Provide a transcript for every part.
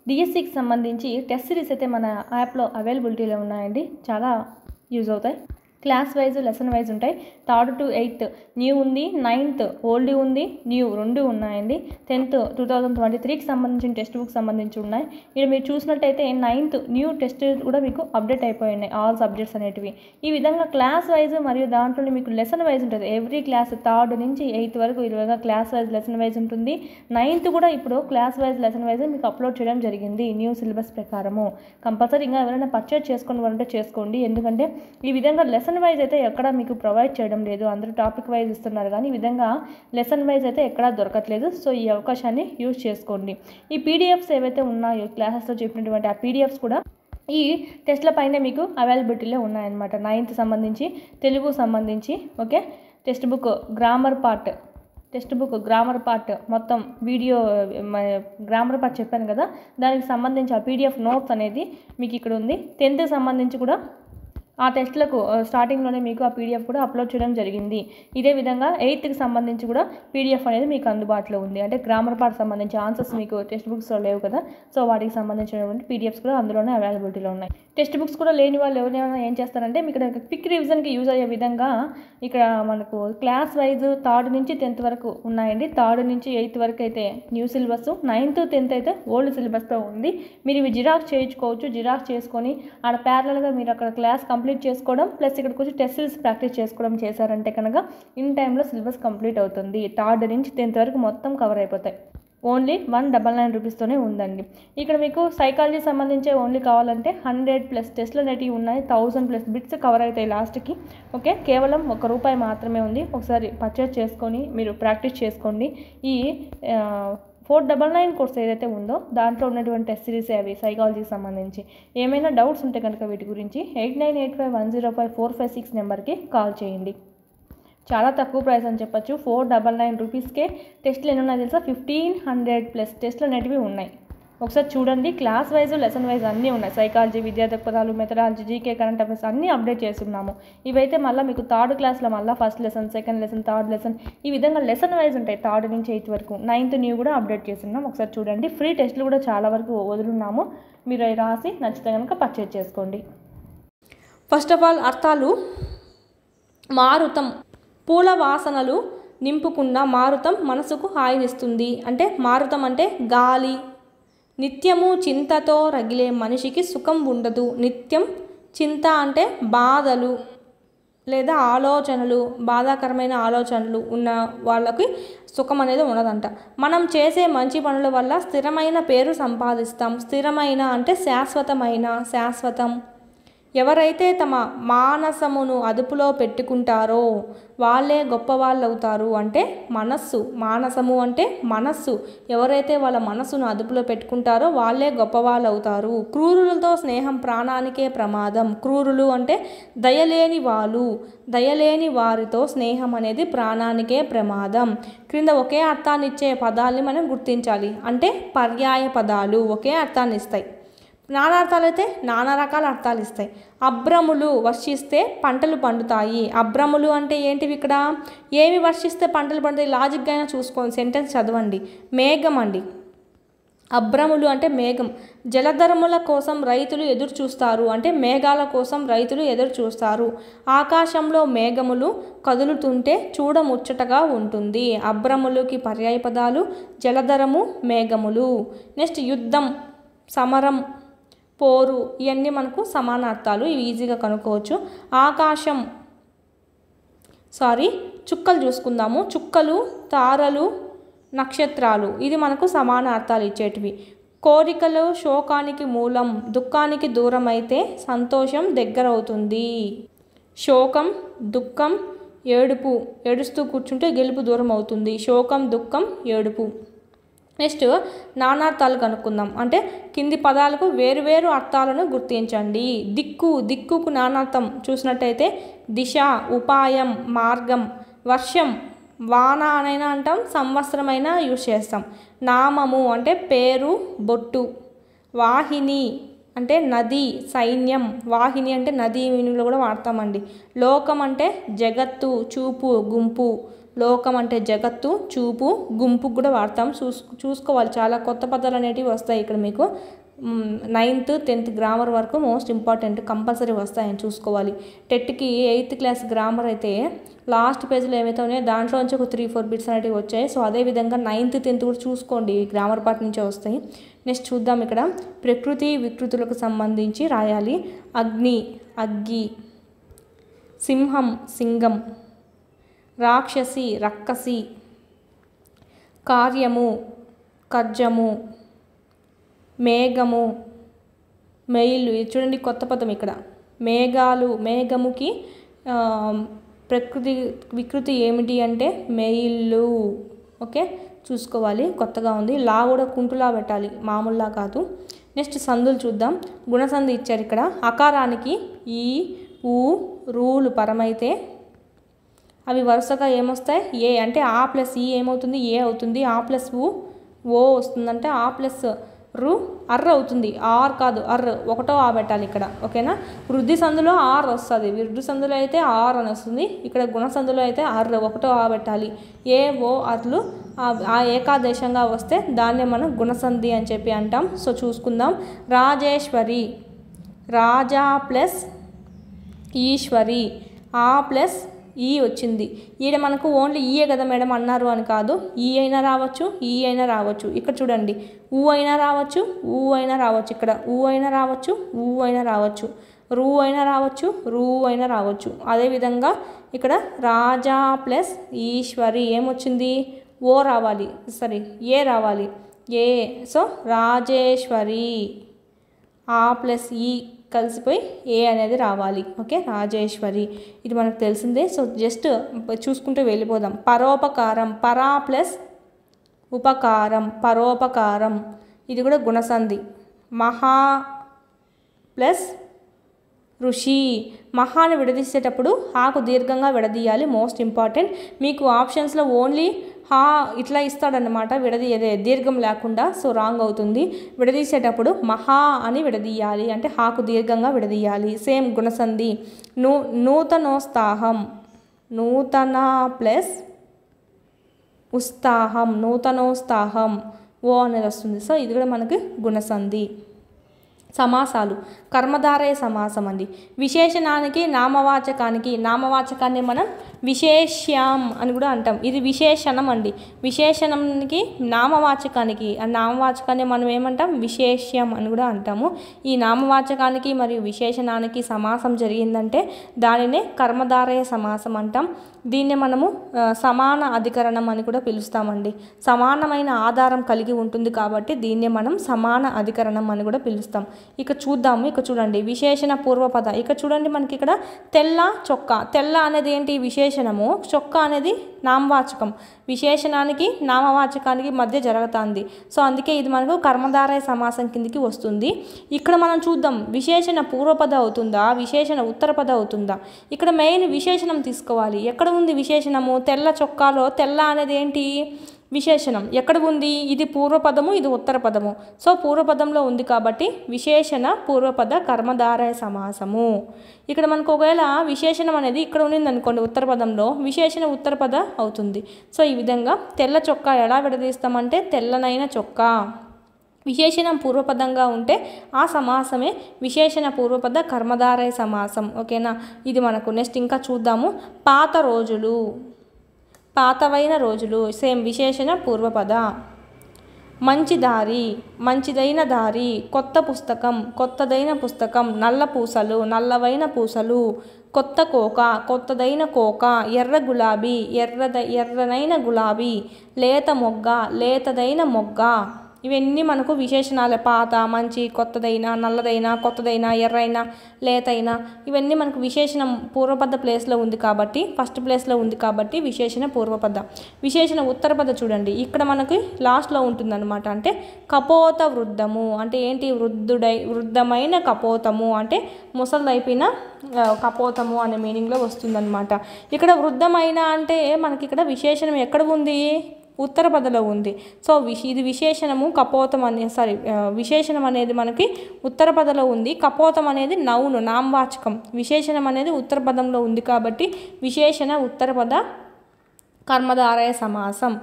డిఎస్సికి సంబంధించి test series అయితే మన యాప్లో అవైలబిలిటీలో ఉన్నాయండి. చాలా యూజ్ అవుతాయి. క్లాస్ వైజ్ లెసన్ వైజ్ ఉంటాయి. 3rd to 8th న్యూ ఉంది, 9th ఓల్డ్ ఉంది, న్యూ రెండు ఉన్నాయండి. 10th 2023కి సంబంధించిన టెక్స్ట్ బుక్ సంబంధించి ఉన్నాయి. ఇక్కడ మీరు చూసినట్టయితే 9th న్యూ టెస్ట్ కూడా మీకు అప్డేట్ అయిపోయినాయి, ఆల్ సబ్జెక్ట్స్ అనేటివి. ఈ విధంగా క్లాస్ వైజ్ మరియు దాంట్లో మీకు లెసన్ వైజ్ ఉంటుంది. ఎవ్రీ క్లాస్ 3rd నుంచి 8th వరకు ఈ విధంగా క్లాస్ వైజ్ లెసన్ వైజ్ ఉంటుంది. 9th కూడా ఇప్పుడు క్లాస్ వైజ్ లెసన్ వైజ్ మీకు అప్లోడ్ చేయడం జరిగింది న్యూ సిలబస్ ప్రకారము. కంపల్సరీ ఇంకా ఎవరైనా పర్చేజ్ చేసుకోవాలంటే చేసుకోండి. ఎందుకంటే ఈ విధంగా లెసన్ వైజ్ అయితే ఎక్కడ మీకు ప్రొవైడ్ చేయడం లేదు. అందరూ టాపిక్ వైజ్ ఇస్తున్నారు కానీ ఈ విధంగా లెసన్ వైజ్ అయితే ఎక్కడా దొరకట్లేదు. సో ఈ అవకాశాన్ని యూజ్ చేసుకోండి. ఈ పీడిఎఫ్స్ ఏవైతే ఉన్నాయో క్లాసెస్లో చెప్పినటువంటి ఆ పీడిఎఫ్స్ కూడా ఈ టెస్ట్ల పైనే మీకు అవైలబిలిటీలో ఉన్నాయన్నమాట. 9th సంబంధించి, తెలుగు సంబంధించి okay, text book grammar part మొత్తం వీడియో గ్రామర్ పార్ట్ చెప్పాను కదా, దానికి సంబంధించి ఆ పీడిఎఫ్ నోట్స్ అనేది మీకు ఇక్కడ ఉంది. 10th సంబంధించి కూడా ఆ టెస్ట్లకు స్టార్టింగ్లోనే మీకు ఆ పీడిఎఫ్ కూడా అప్లోడ్ చేయడం జరిగింది. ఇదే విధంగా 8th సంబంధించి కూడా పీడిఎఫ్ అనేది మీకు అందుబాటులో ఉంది. అంటే గ్రామర్ పార్ట్ సంబంధించి ఆన్సర్స్ మీకు టెక్స్ట్ బుక్స్లో లేవు కదా, సో వాటికి సంబంధించినటువంటి పీడిఎఫ్స్ కూడా అందులోనే అవైలబిలిటీలో ఉన్నాయి. టెక్స్ట్ బుక్స్ కూడా లేని వాళ్ళు ఎవరైనా ఏం చేస్తారంటే మీకు క్విక్ రివిజన్కి యూజ్ అయ్యే విధంగా ఇక్కడ మనకు క్లాస్ వైజ్ 3rd నుంచి 10th వరకు ఉన్నాయండి. 3rd నుంచి 8th వరకు అయితే న్యూ సిలబస్, 9th 10th అయితే ఓల్డ్ సిలబస్తో ఉంది. మీరు ఇవి జిరాక్స్ చేయించుకోవచ్చు. జిరాక్స్ చేసుకొని ఆడ ప్యారలల్గా మీరు అక్కడ క్లాస్ కంప్లీట్ చేసుకోవడం ప్లస్ ఇక్కడికి వచ్చి టెస్ట్ సిరీస్ ప్రాక్టీస్ చేసుకోవడం చేశారంటే కనుక ఇన్ టైంలో సిలబస్ కంప్లీట్ అవుతుంది. 3rd నుంచి 10th వరకు మొత్తం కవర్ అయిపోతాయి. ఓన్లీ 199 రూపీస్తోనే ఉందండి. ఇక్కడ మీకు సైకాలజీ సంబంధించే ఓన్లీ కావాలంటే 100+ టెస్ట్లు అనేటివి ఉన్నాయి. 1000+ బిట్స్ కవర్ అవుతాయి లాస్ట్కి. ఓకే, కేవలం ₹1 మాత్రమే ఉంది. ఒకసారి పర్చేస్ చేసుకొని మీరు ప్రాక్టీస్ చేసుకోండి. ఈ 499 కోర్స్ ఏదైతే ఉందో దాంట్లో ఉన్నటువంటి టెస్ట్ సిరీస్ అవి సైకాలజీకి సంబంధించి. ఏమైనా డౌట్స్ ఉంటే కనుక వీటి గురించి 8985105456 నెంబర్కి కాల్ చేయండి. చాలా తక్కువ ప్రైస్ అని చెప్పచ్చు. 499 రూపీస్కే టెస్ట్లు ఎన్ని ఉన్నాయి తెలుసా? 1500+ టెస్ట్లు అనేటివి ఉన్నాయి. ఒకసారి చూడండి. క్లాస్ వైజ్ లెసన్ వైజ్ అన్నీ ఉన్నాయి. సైకాలజీ, విద్యా దృక్పథాలు, మెథడాలజీ, జీకే, కరెంట్ అఫైర్స్ అన్నీ అప్డేట్ చేస్తున్నాము. ఇవైతే మళ్ళీ మీకు 3rd క్లాస్లో మళ్ళీ 1st lesson, 2nd lesson, 3rd lesson ఈ విధంగా లెసన్ వైజ్ ఉంటాయి. 3rd నుంచి 8th వరకు. 9th న్యూ కూడా అప్డేట్ చేస్తున్నాం. ఒకసారి చూడండి. ఫ్రీ టెస్ట్లు కూడా చాలా వరకు వదులున్నాము. మీరు అవి రాసి నచ్చితే కనుక పర్చేజ్ చేసుకోండి. ఫస్ట్ ఆఫ్ ఆల్ అర్థాలు. మారుతం, పూల వాసనలు నింపుకున్న మారుతం మనసుకు హాయినిస్తుంది. అంటే మారుతం అంటే గాలి. నిత్యము చింతతో రగిలే మనిషికి సుఖం ఉండదు. నిత్యం చింత అంటే బాధలు లేదా ఆలోచనలు, బాధాకరమైన ఆలోచనలు ఉన్న వాళ్ళకి సుఖం అనేది ఉండదంట. మనం చేసే మంచి పనుల వల్ల స్థిరమైన పేరు సంపాదిస్తాం. స్థిరమైన అంటే శాశ్వతం. ఎవరైతే తమ మానసమును అదుపులో పెట్టుకుంటారో వాళ్ళే గొప్పవాళ్ళు అవుతారు. అంటే మనస్సు, మానసము అంటే మనస్సు. ఎవరైతే వాళ్ళ మనస్సును అదుపులో పెట్టుకుంటారో వాళ్ళే గొప్పవాళ్ళు అవుతారు. క్రూరులతో స్నేహం ప్రాణానికే ప్రమాదం. క్రూరులు అంటే దయలేని వాళ్ళు. దయలేని వారితో స్నేహం అనేది ప్రాణానికే ప్రమాదం. క్రింద ఒకే అర్థాన్ని ఇచ్చే పదాలని మనం గుర్తించాలి. అంటే పర్యాయ పదాలు ఒకే అర్థాన్ని ఇస్తాయి. నానార్థాలు అయితే నానా రకాల అర్థాలు ఇస్తాయి. అభ్రములు, వర్షిస్తే పంటలు పండుతాయి. అభ్రములు అంటే ఏంటివి? ఇక్కడ ఏమి వర్షిస్తే పంటలు పండుతాయి? లాజిక్గా అయినా చూసుకోండి, సెంటెన్స్ చదవండి. మేఘం అండి. అభ్రములు అంటే మేఘం. జలధరముల కోసం రైతులు ఎదురు చూస్తారు. అంటే మేఘాల కోసం రైతులు ఎదురు చూస్తారు. ఆకాశంలో మేఘములు కదులుతుంటే చూడముచ్చటగా ఉంటుంది. అభ్రములుకి పర్యాయ పదాలు జలధరము, మేఘములు. నెక్స్ట్ యుద్ధం, సమరం, పోరు ఇవన్నీ మనకు సమానార్థాలు. ఇవి ఈజీగా కనుక్కోవచ్చు. ఆకాశం చుక్కలు చూసుకుందాము. చుక్కలు, తారలు, నక్షత్రాలు ఇది మనకు సమాన అర్థాలు ఇచ్చేటివి. కోరికలు శోకానికి మూలం. దుఃఖానికి దూరం అయితే సంతోషం దగ్గర అవుతుంది. శోకం, దుఃఖం, ఏడుపు. ఏడుస్తూ కూర్చుంటే గెలుపు దూరం అవుతుంది. శోకం, దుఃఖం, ఏడుపు. నెక్స్ట్ నానార్థాలు కనుక్కుందాం. అంటే కింది పదాలకు వేరువేరు అర్థాలను గుర్తించండి. దిక్కు, దిక్కుకు నానార్థం చూసినట్టయితే దిశ, ఉపాయం, మార్గం. వర్షం, వాన అనైనా అంటాం, సంవత్సరమైనా యూజ్ చేస్తాం. నామము అంటే పేరు, బొట్టు. వాహిని అంటే నది, సైన్యం. వాహిని అంటే నది మీనింగ్లో కూడా వాడతామండి. లోకం అంటే జగత్తు, చూపు, గుంపు. లోకం అంటే జగత్తు, చూపు, గుంపుకు కూడా వాడతాం. చూసుకోవాలి, చాలా కొత్త పదాలు అనేటివి వస్తాయి ఇక్కడ మీకు. 9th 10th గ్రామర్ వరకు మోస్ట్ ఇంపార్టెంట్, కంపల్సరీ వస్తాయని చూసుకోవాలి. టెట్కి 8th క్లాస్ గ్రామర్ అయితే లాస్ట్ పేజ్లో ఏమైతే ఉన్నాయో దాంట్లో నుంచి ఒక 3-4 బిట్స్ అనేవి వచ్చాయి. సో అదేవిధంగా 9th 10th కూడా చూసుకోండి, గ్రామర్ పార్ట్ నుంచే వస్తాయి. నెక్స్ట్ చూద్దాం. ఇక్కడ ప్రకృతి వికృతులకు సంబంధించి రాయాలి. అగ్ని, అగ్గి, సింహం, సింగం, రాక్షసి, రక్కసి, కార్యము, కర్జము, మేఘము, మెయిలు. ఇది చూడండి కొత్త పదం ఇక్కడ, మేఘాలు. మేఘముకి ప్రకృతి వికృతి ఏమిటి అంటే మెయిళ్ళు. ఓకే, చూసుకోవాలి, కొత్తగా ఉంది. లా కూడా కుంటులా పెట్టాలి, మామూలులా కాదు. నెక్స్ట్ సందులు చూద్దాం. గుణసంధి ఇచ్చారు ఇక్కడ. అకారానికి ఈ, ఊ, రూలు పరమైతే అవి వరుసగా ఏమొస్తాయి? ఏ అంటే ఆ ప్లస్ ఈ ఏమవుతుంది? ఏ అవుతుంది. ఆ ప్లస్ ఓ వస్తుందంటే ఆ ప్లస్ రు అర్ర అవుతుంది. ఆర్ కాదు, అర్ర. ఒకటో ఆ పెట్టాలి ఇక్కడ. ఓకేనా. వృద్ధి సందులో ఆర్ వస్తుంది, వృద్ధి సందులో అయితే ఆర్ అని వస్తుంది. ఇక్కడ గుణ సందులో అయితే అర్ర, ఒకటో ఆ పెట్టాలి. ఏ ఓ అర్లు ఆ ఏకాదేశంగా వస్తే దాన్నే మనం గుణసంధి అని చెప్పి అంటాం. సో చూసుకుందాం. రాజేశ్వరి, రాజా ప్లస్ ఈశ్వరి, ఆ ప్లస్ ఈ వచ్చింది. ఈడ మనకు ఓన్లీ ఈయే కదా మేడం అన్నారు అని కాదు, ఈ అయినా రావచ్చు, ఈ అయినా రావచ్చు. ఇక్కడ చూడండి, ఊ అయినా రావచ్చు, ఊ అయినా రావచ్చు. ఇక్కడ ఊ అయినా రావచ్చు, ఊ అయినా రావచ్చు, రూ అయినా రావచ్చు, రూ అయినా రావచ్చు. అదేవిధంగా ఇక్కడ రాజా ప్లస్ ఈశ్వరి ఏమొచ్చింది? ఓ రావాలి, సారీ ఏ రావాలి, ఏ. సో రాజేశ్వరి, ఆ ప్లస్ ఈ కలిసిపోయి ఏ అనేది రావాలి. ఓకే, రాజేశ్వరి. ఇది మనకు తెలిసిందే. సో జస్ట్ చూసుకుంటూ వెళ్ళిపోదాం. పరోపకారం, పరా ప్లస్ ఉపకారం, పరోపకారం. ఇది కూడా గుణసంధి. మహా ప్లస్ ఋషి. మహాని విడదీసేటప్పుడు హాకు దీర్ఘంగా విడదీయాలి, మోస్ట్ ఇంపార్టెంట్. మీకు ఆప్షన్స్లో ఓన్లీ హా ఇట్లా ఇస్తాడన్నమాట, విడదీయదే దీర్ఘం లేకుండా. సో రాంగ్ అవుతుంది. విడదీసేటప్పుడు మహా అని విడదీయాలి, అంటే హాకు దీర్ఘంగా విడదీయాలి. సేమ్ గుణసంధి. నూతనోత్సాహం, నూతన ప్లస్ ఉత్సాహం, నూతనోత్సాహం ఓ అనేది వస్తుంది. సో ఇది కూడా మనకి గుణసంధి. సమాసాలు. కర్మధారయ సమాసం అండి. విశేషణానికి నామవాచకానికి, నామవాచకాన్ని మనం విశేష్యం అని కూడా అంటాం. ఇది విశేషణం అండి. విశేషణంకి నామవాచకానికి, ఆ నామవాచకాన్ని మనం ఏమంటాం? విశేష్యం అని కూడా అంటాము. ఈ నామవాచకానికి మరియు విశేషణానికి సమాసం జరిగిందంటే దానినే కర్మధారయ సమాసం అంటాం. దీన్ని మనము సమాన అధికరణం అని కూడా పిలుస్తామండి. సమానమైన ఆధారం కలిగి ఉంటుంది కాబట్టి దీన్నే మనం సమాన అధికరణం అని కూడా పిలుస్తాం. ఇక చూద్దాము. ఇక చూడండి, విశేషణ పూర్వపద. ఇక చూడండి, మనకి ఇక్కడ తెల్ల, చొక్కా. తెల్ల అనేది ఏంటి? విశేషణము. చొక్కా అనేది నామవాచకం. విశేషణానికి నామవాచకానికి మధ్య జరుగుతుంది. సో అందుకే ఇది మనకు కర్మధారయ సమాసం కిందికి వస్తుంది. ఇక్కడ మనం చూద్దాం, విశేషణ పూర్వపద అవుతుందా, విశేషణ ఉత్తరపద అవుతుందా. ఇక్కడ మెయిన్ విశేషణం తీసుకోవాలి. ఎక్కడ ఉంది విశేషణము? తెల్ల చొక్కాలో తెల్ల అనేది ఏంటి? విశేషణం. ఎక్కడ ఉంది? ఇది పూర్వపదము, ఇది ఉత్తర పదము. సో పూర్వపదంలో ఉంది కాబట్టి విశేషణ పూర్వపద కర్మధారయ సమాసము. ఇక్కడ మనకు ఒకవేళ విశేషణం అనేది ఇక్కడ ఉండింది అనుకోండి ఉత్తర పదంలో, విశేషణ ఉత్తర పద అవుతుంది. సో ఈ విధంగా తెల్ల చొక్కా ఎలా విడదీస్తామంటే తెల్లనైన చొక్కా. విశేషణం పూర్వపదంగా ఉంటే ఆ సమాసమే విశేషణ పూర్వపద కర్మధారయ సమాసం. ఓకేనా. ఇది మనకు నెక్స్ట్ ఇంకా చూద్దాము. పాత రోజులు, పాతవైన రోజులు. సేమ్ విశేషణ పూర్వపద. మంచి దారి, మంచిదైన దారి. కొత్త పుస్తకం, కొత్తదైన పుస్తకం. నల్ల పూసలు, నల్లవైన పూసలు. కొత్త కోక, కొత్తదైన కోక. ఎర్ర గులాబీ, ఎర్రనైన గులాబీ. లేత మొగ్గ, లేతదైన మొగ్గ. ఇవన్నీ మనకు విశేషణాలే. పాత, మంచి, కొత్తదైన, నల్లదైన, కొత్తదైన, ఎర్రైన, లేతైన. ఇవన్నీ మనకు విశేషణం పూర్వపద ప్లేస్లో ఉంది కాబట్టి, ఫస్ట్ ప్లేస్లో ఉంది కాబట్టి విశేషణ పూర్వపద. విశేషణ ఉత్తరపద చూడండి, ఇక్కడ మనకి లాస్ట్లో ఉంటుందన్నమాట. అంటే కపోత వృద్ధము అంటే ఏంటి? వృద్ధమైన కపోతము అంటే ముసలిదైపోయిన కపోతము అనే మీనింగ్లో వస్తుందన్నమాట. ఇక్కడ వృద్ధమైన అంటే మనకి ఇక్కడ విశేషణం ఎక్కడ ఉంది? ఉత్తర పదలో ఉంది. సో ఇది విశేషణము. కపోతం విశేషణం అనేది మనకి ఉత్తర పదలో ఉంది. కపోతం అనేది నౌను, నామవాచకం. విశేషణం అనేది ఉత్తర పదంలో ఉంది కాబట్టి విశేషణ ఉత్తర పద కర్మధారయ సమాసం.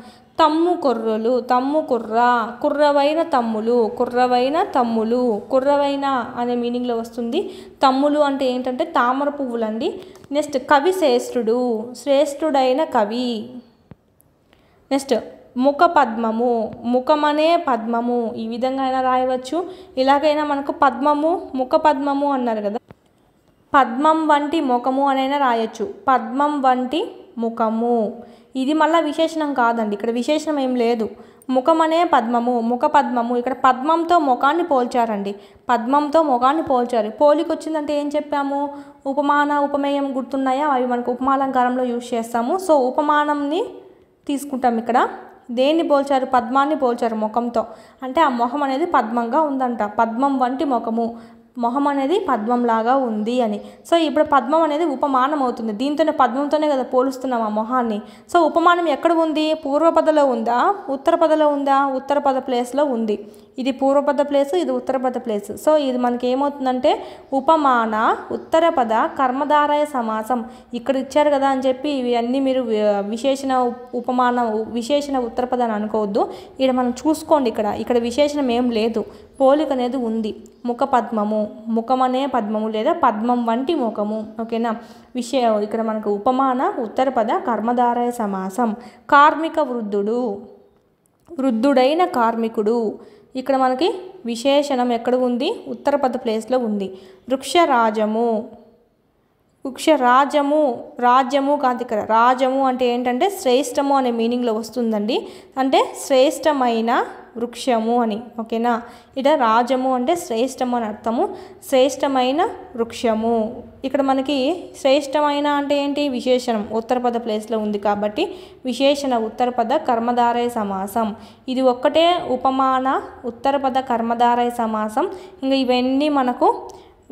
తమ్ము కొర్రలు, తమ్ము కుర్ర, కుర్రవైన తమ్ములు, కుర్రవైన తమ్ములు, కుర్రవైన అనే మీనింగ్లో వస్తుంది. తమ్ములు అంటే ఏంటంటే తామర పువ్వులండి. నెక్స్ట్ కవి శ్రేష్ఠుడు, శ్రేష్ఠుడైన కవి. నెక్స్ట్ ముఖ పద్మము, ముఖమనే పద్మము, ఈ విధంగా అయినా రాయవచ్చు. ఇలాగైనా మనకు పద్మము ముఖ పద్మము అన్నారు కదా, పద్మం వంటి ముఖము అనైనా రాయొచ్చు. పద్మం వంటి ముఖము, ఇది మళ్ళీ విశేషణం కాదండి, ఇక్కడ విశేషణం ఏం లేదు. ముఖమనే పద్మము, ముఖ పద్మము. ఇక్కడ పద్మంతో ముఖాన్ని పోల్చారండి, పద్మంతో ముఖాన్ని పోల్చారు. పోలిక వచ్చిందంటే ఏం చెప్పాము, ఉపమాన ఉపమేయం గుర్తున్నాయా, అవి మనకు ఉపమాలంకారంలో యూజ్ చేస్తాము. సో ఉపమానంని తీసుకుంటాం. ఇక్కడ దేన్ని పోల్చారు, పద్మాన్ని పోల్చారు ముఖంతో. అంటే ఆ మొహం అనేది పద్మంగా ఉందంట, పద్మం వంటి ముఖము, మొహం అనేది పద్మంలాగా ఉంది అని. సో ఇప్పుడు పద్మం అనేది ఉపమానం అవుతుంది, దీంతోనే పద్మంతోనే కదా పోలుస్తున్నాం ఆ మొహాన్ని. సో ఉపమానం ఎక్కడ ఉంది, పూర్వపదలో ఉందా ఉత్తర పదలో ఉందా, ఉత్తర పద ప్లేస్లో ఉంది. ఇది పూర్వపద ప్లేసు, ఇది ఉత్తర పద ప్లేసు. సో ఇది మనకి ఏమవుతుందంటే ఉపమాన ఉత్తర పద కర్మధారయ సమాసం. ఇక్కడ ఇచ్చారు కదా అని చెప్పి ఇవి అన్నీ మీరు విశేషణ ఉపమాన విశేషణ ఉత్తర పద అని అనుకోవద్దు. ఇక్కడ మనం చూసుకోండి, ఇక్కడ విశేషణం ఏం లేదు, పోలిక అనేది ఉంది. ముఖ పద్మము, ముఖమనే పద్మము లేదా పద్మం వంటి ముఖము. ఓకేనా. ఇక్కడ మనకు ఉపమాన ఉత్తర పద కర్మధారయ సమాసం. కార్మిక వృద్ధుడు, వృద్ధుడైన కార్మికుడు. ఇక్కడ మనకి విశేషణం ఎక్కడ ఉంది, ఉత్తర పద ప్లేస్లో ఉంది. వృక్షరాజము, వృక్షరాజము, రాజ్యము కాదు, ఇక్కడ రాజము అంటే ఏంటంటే శ్రేష్టము అనే మీనింగ్లో వస్తుందండి, అంటే శ్రేష్టమైన వృక్షము అని. ఓకేనా. ఇక్కడ రాజము అంటే శ్రేష్టము అని అర్థము, శ్రేష్టమైన వృక్షము. ఇక్కడ మనకి శ్రేష్టమైన అంటే ఏంటి, విశేషణం ఉత్తర పద ప్లేస్లో ఉంది కాబట్టి విశేషణ ఉత్తర పద కర్మధారయ సమాసం. ఇది ఒక్కటే ఉపమాన ఉత్తర పద కర్మధారయ సమాసం. ఇంకా ఇవన్నీ మనకు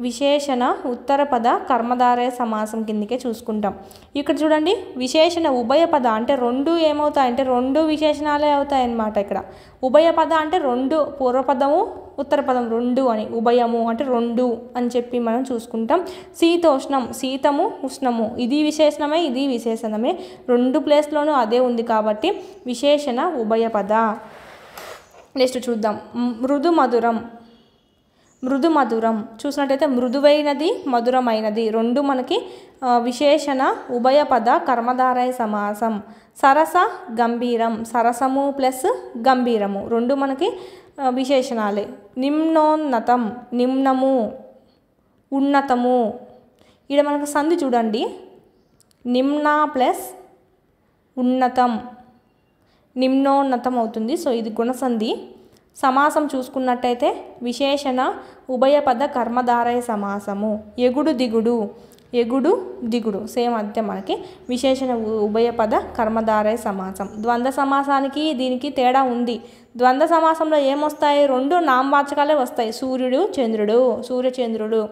విశేషణ ఉత్తర పద కర్మధారయ సమాసం కిందకే చూసుకుంటాం. ఇక్కడ చూడండి, విశేషణ ఉభయ పద అంటే రెండు ఏమవుతాయంటే రెండు విశేషణాలే అవుతాయన్నమాట. ఇక్కడ ఉభయ పద అంటే రెండు, పూర్వపదము ఉత్తర పదం రెండు అని, ఉభయము అంటే రెండు అని చెప్పి మనం చూసుకుంటాం. శీతోష్ణం, శీతము ఉష్ణము, ఇది విశేషణమే ఇది విశేషణమే, రెండు ప్లేస్లోనూ అదే ఉంది కాబట్టి విశేషణ ఉభయ పద. నెక్స్ట్ చూద్దాం, మృదు మధురం. మృదు మధురం చూసినట్టయితే మృదువైనది మధురమైనది రెండు మనకి విశేషణ ఉభయ పద కర్మధారయ సమాసం. సరస గంభీరం, సరసము ప్లస్ గంభీరము రెండు మనకి విశేషణాలే. నిమ్నోన్నతం, నిమ్నము ఉన్నతము. ఇక్కడ మనకు సంధి చూడండి, నిమ్న ప్లస్ ఉన్నతం, నిమ్నోన్నతం అవుతుంది. సో ఇది గుణసంధి. సమాసం చూసుకున్నట్టయితే విశేషణ ఉభయ పద కర్మధారయ సమాసము. ఎగుడు దిగుడు, ఎగుడు దిగుడు సేమ్ అంతే మనకి విశేషణ ఉభయ పద కర్మధారయ సమాసం. ద్వంద్వ సమాసానికి దీనికి తేడా ఉంది. ద్వంద్వ సమాసంలో ఏమొస్తాయి, రెండు నామవాచకాలే వస్తాయి, సూర్యుడు చంద్రుడు, సూర్యచంద్రుడు.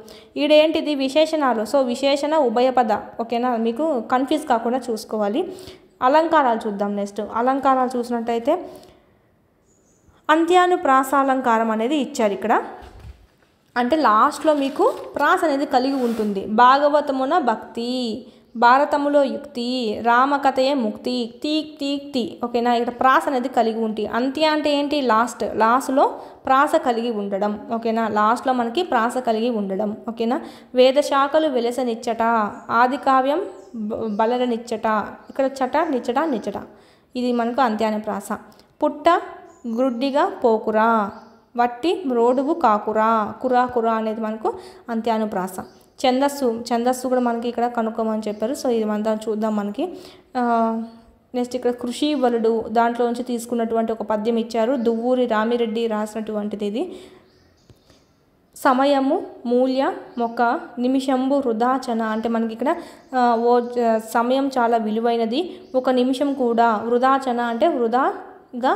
ఈడేంటిది విశేషణాలు. సో విశేషణ ఉభయ పద. ఓకేనా, మీకు కన్ఫ్యూజ్ కాకుండా చూసుకోవాలి. అలంకారాలు చూద్దాం. నెక్స్ట్ అలంకారాలు చూసినట్టయితే అంత్యానుప్రాసాలంకారం అనేది ఇచ్చారు ఇక్కడ. అంటే లాస్ట్లో మీకు ప్రాస అనేది కలిగి ఉంటుంది. భాగవతమున భక్తి, భారతములో యుక్తి, రామకథయే ముక్తి, తీక్ తీక్ తీ. ఓకేనా, ఇక్కడ ప్రాస అనేది కలిగి ఉంటుంది. అంత్య అంటే ఏంటి, లాస్ట్లో ప్రాస కలిగి ఉండడం. ఓకేనా, లాస్ట్లో మనకి ప్రాస కలిగి ఉండడం. ఓకేనా. వేదశాఖలు వెలసనిచ్చట, ఆది కావ్యం బలరనిచ్చట, ఇక్కడ చట నిచ్చట నిచ్చట, ఇది మనకు అంత్యానుప్రాస. పుట్ట గ్రుడ్డిగా పోకురా, వట్టి మ్రోడువు కాకురా, కురా కురా అనేది మనకు అంత్యానుప్రాస. ఛందస్సు కూడా మనకి ఇక్కడ కనుక్కోమని చెప్పారు. సో ఇది మనం చూద్దాం. మనకి నెక్స్ట్ ఇక్కడ కృషి వలుడు దాంట్లో నుంచి తీసుకున్నటువంటి ఒక పద్యం ఇచ్చారు, దువ్వూరి రామిరెడ్డి రాసినటువంటిది ఇది. సమయము మూల్య మొక్క నిమిషంబు వృధాచన, అంటే మనకి ఇక్కడ సమయం చాలా విలువైనది, ఒక నిమిషం కూడా. వృధాచన అంటే వృధాగా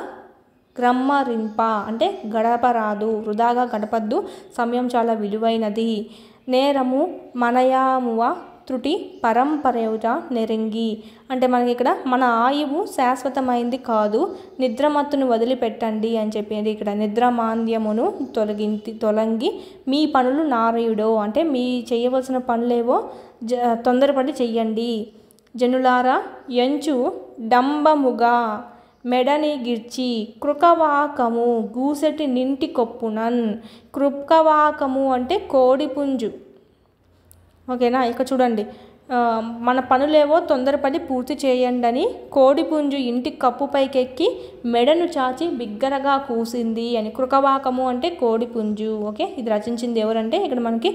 గ్రమ్మరింప అంటే గడపరాదు, వృధాగా గడపద్దు, సమయం చాలా విలువైనది. నేరము మనయామువ త్రుటి పరంపరయుట నెరంగి, అంటే మనకి ఇక్కడ మన ఆయువు శాశ్వతమైంది కాదు, నిద్రమత్తును వదిలిపెట్టండి అని చెప్పేది. ఇక్కడ నిద్రమాంద్యమును తొలగి మీ పనులు నారయుడో, అంటే మీ చేయవలసిన పనులేవో తొందరపడి చెయ్యండి. జనులారా ఎంచు డంబముగా మెడని గిర్చి కృకవాకము గూసెటి నింటి కొప్పునన్. కృకవాకము అంటే కోడిపుంజు. ఓకేనా. ఇక చూడండి, మన పనులేవో తొందరపడి పూర్తి చేయండి అని కోడిపుంజు ఇంటి కప్పుపైకెక్కి మెడను చాచి బిగ్గరగా కూసింది అని. కృకవాకము అంటే కోడిపుంజు. ఓకే, ఇది రచించింది ఎవరంటే ఇక్కడ మనకి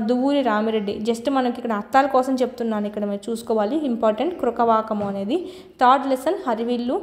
దువ్వూరి రామిరెడ్డి. జస్ట్ మనకి ఇక్కడ అర్థాల కోసం చెప్తున్నాను, ఇక్కడ మీరు చూసుకోవాలి ఇంపార్టెంట్. కృకవాకము అనేది. థర్డ్ లెసన్ హరివిల్లు.